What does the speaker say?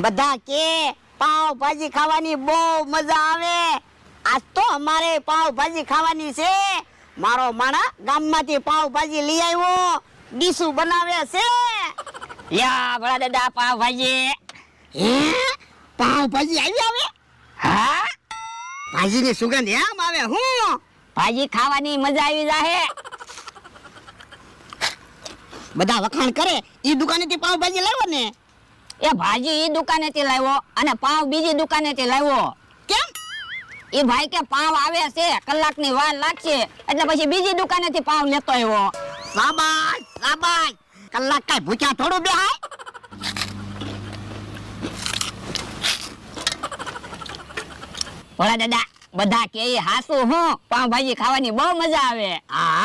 બધા કે પાવ ભાજી ખાવાની બહુ મજા આવે. આજ તો અમારે પાવ ભાજી ખાવાની છે. મારો માણા ગામમાંથી પાવ ભાજી લઈ આવ્યો. ડીસુ બનાવે છે. યા ભલા દાદા પાવ ભાજી. હે પાવ ભાજી આવી આવે? હા ભાજીની સુગંધ એમ આવે. હું ભાજી ખાવાની મજા આવી જાહે. બધા વખાણ કરે ઈ દુકાનેથી પાવ ભાજી લાવ્યો ને. એ ભાજી ઈ દુકાનેથી લાવ્યો અને પાવ બીજી દુકાનેથી લાવ્યો. કેમ? એ ભાઈ કે પાવ આવે છે, કલાકની વાર લાગશે, એટલે પછી બીજી દુકાનેથી પાવ લેતો આવ્યો. શાબાશ શાબાશ. કલાક કાઈ ભૂખ્યા થોડું બેહાય. ભલા દાદા બધા કે ઈ હાસુ હું પાવ ભાજી ખાવાની બહુ મજા આવે. હા